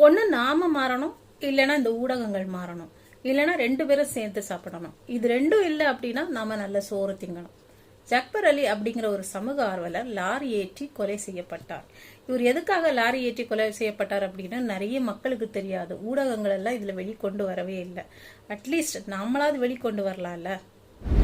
ஒன்று நாம மாறணும், இல்லைன்னா இந்த ஊடகங்கள் மாறணும், இல்லைன்னா ரெண்டு பேரும் சேர்ந்து சாப்பிடணும். இது ரெண்டும் இல்லை அப்படின்னா நாம நல்ல சோறு திங்கணும். ஜக்பர் அலி அப்படிங்கிற ஒரு சமூக ஆர்வலர் லாரி ஏற்றி கொலை செய்யப்பட்டார். இவர் எதுக்காக லாரி ஏற்றி கொலை செய்யப்பட்டார் அப்படின்னு நிறைய மக்களுக்கு தெரியாது. ஊடகங்கள் எல்லாம் இதுல வெளிக்கொண்டு வரவே இல்லை. அட்லீஸ்ட் நம்மளாவது வெளிக்கொண்டு வரலாம்ல.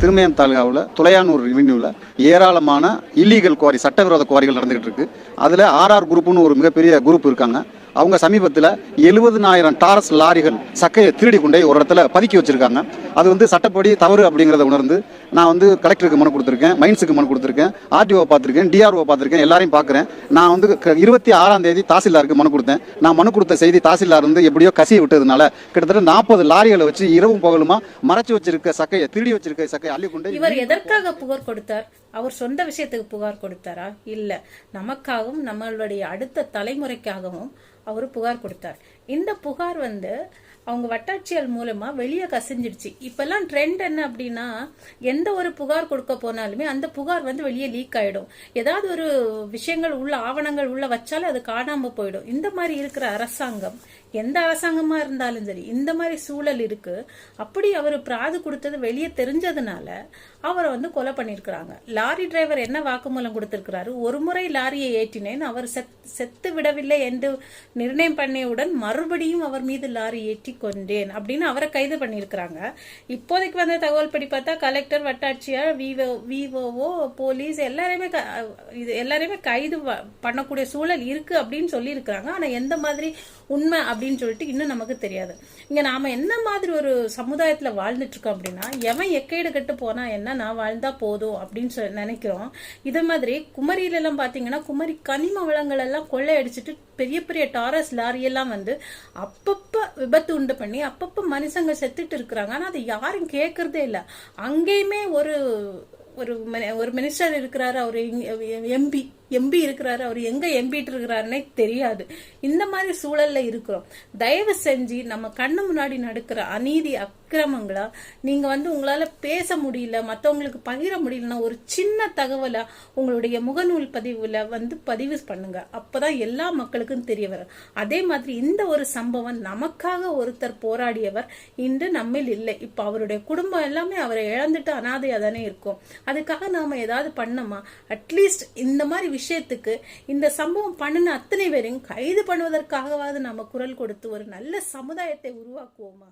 திருமயம் தாலுகாவில் துளையானூர் ரெவென்யூவில் ஏராளமான இல்லீகல் குவாரி, சட்டவிரோத குவாரிகள் நடந்துகிட்டு இருக்கு. அதில் ஆர்ஆர் குரூப்னு ஒரு மிகப்பெரிய குரூப் இருக்காங்க. அவங்க சமீபத்தில் 70,000 டாரஸ் லாரிகள் சக்கையை திருடி கொண்டே ஒரு இடத்துல பதுக்கி வச்சிருக்காங்க. அது சட்டப்படி தவறு அப்படிங்கிறத உணர்ந்து நான் கலெக்டருக்கு மனு கொடுத்துருக்கேன், மைன்ஸுக்கு மனு கொடுத்துருக்கேன், ஆர்டிஓ பார்த்துருக்கேன், டிஆர்ஓ பார்த்துருக்கேன், எல்லாரையும் பார்க்குறேன். நான் 26ஆம் தேதி தாசில்தாருக்கு மனு கொடுத்தேன். நான் மனு கொடுத்த செய்தி தாசில்தார் எப்படியோ கசிய விட்டதுனால கிட்டத்தட்ட 40 லாரிகளை வச்சு இரவும் பகலுமா மறைச்சு வச்சிருக்க சக்கையை, திருடி வச்சிருக்க சக்கையை அள்ளி கொண்டு. இவர் எதற்காக புகார் கொடுத்தார்? அவர் சொந்த விஷயத்துக்கு புகார் கொடுத்தாரா? இல்ல, நமக்காகவும் நம்மளுடைய அடுத்த தலைமுறைக்காகவும் அவர் புகார் கொடுத்தார். இந்த புகார் அவங்க வட்டாட்சியர் மூலமா வெளியே கசிஞ்சிடுச்சு. இப்பெல்லாம் ட்ரெண்ட் என்ன அப்படின்னா, எந்த ஒரு புகார் கொடுக்க போனாலுமே அந்த புகார் வெளியே லீக் ஆயிடும். ஏதாவது ஒரு விஷயங்கள் உள்ள, ஆவணங்கள் உள்ள வச்சாலும் அது காணாம போயிடும். இந்த மாதிரி இருக்கிற அரசாங்கம், எந்த அரசாங்கமா இருந்தாலும் சரி, இந்த மாதிரி சூழல் இருக்கு. அப்படி அவர் பிராது கொடுத்தது வெளியே தெரிஞ்சதுனால அவரை கொலை பண்ணிருக்கிறாங்க. லாரி டிரைவர் என்ன வாக்குமூலம் கொடுத்திருக்கிறாரு? ஒரு முறை லாரியை ஏற்றினேன், அவர் செத்து விடவில்லை என்று நிர்ணயம் பண்ணியவுடன் மறுபடியும் அவர் மீது லாரி ஏற்றி கொண்டேன் அப்படின்னு அவரை கைது பண்ணிருக்கிறாங்க. இப்போதைக்கு தகவல் படி பார்த்தா கலெக்டர், வட்டாட்சியர், விஓஓ, போலீஸ் எல்லாரையுமே கைது பண்ணக்கூடிய சூழல் இருக்கு அப்படின்னு சொல்லி இருக்கிறாங்க. ஆனா எந்த மாதிரி உண்மை அப்படின்னு சொல்லிட்டு இன்னும் நமக்கு தெரியாது. இங்க நாம என்ன மாதிரி ஒரு சமுதாயத்துல வாழ்ந்துட்டு இருக்கோம் அப்படின்னா, எவன் எக்கைடு கட்டு போனா என்ன, நான் வாழ்ந்தா போதும் அப்படின்னு சொல்லி நினைக்கிறோம். இதே மாதிரி குமரியில எல்லாம் பாத்தீங்கன்னா, குமரி கனிம வளங்கள் எல்லாம் கொள்ளையடிச்சிட்டு பெரிய பெரிய டாரஸ் லாரி எல்லாம் அப்பப்ப விபத்து உண்டு பண்ணி அப்பப்ப மனுஷங்க செத்துட்டு இருக்கிறாங்க. ஆனா அதை யாரும் கேட்கறதே இல்ல. அங்கேயுமே ஒரு மினிஸ்டர் இருக்கிறாரு, அவரு எம்பி இருக்கிறாரு, அவர் எங்க எம்பிட்டு இருக்கிறாருன்னே தெரியாது. இந்த மாதிரி சூழல்ல இருக்கிறோம். தயவு செஞ்சு நம்ம கண்ணு முன்னாடி நடக்கிற அநீதி அக்கிரமங்களா நீங்க உங்களால பேச முடியல, மத்தவங்களுக்கு பகிர முடியலன்னா ஒரு சின்ன தகவலா உங்களுடைய முகநூல் பதிவுல பதிவு பண்ணுங்க. அப்பதான் எல்லா மக்களுக்கும் தெரிய வரும். அதே மாதிரி இந்த ஒரு சம்பவம், நமக்காக ஒருத்தர் போராடியவர் இன்று நம்மில் இல்லை. இப்ப அவருடைய குடும்பம் எல்லாமே அவரை இழந்துட்டு அனாதையா தானே இருக்கும். அதுக்காக நாம ஏதாவது பண்ணோமா? அட்லீஸ்ட் இந்த மாதிரி விஷயத்துக்கு, இந்த சம்பவம் பண்ணின அத்தனை பேரையும் கைது பண்ணுவதற்காகவாவது நம்ம குரல் கொடுத்து ஒரு நல்ல சமுதாயத்தை உருவாக்குவோமா?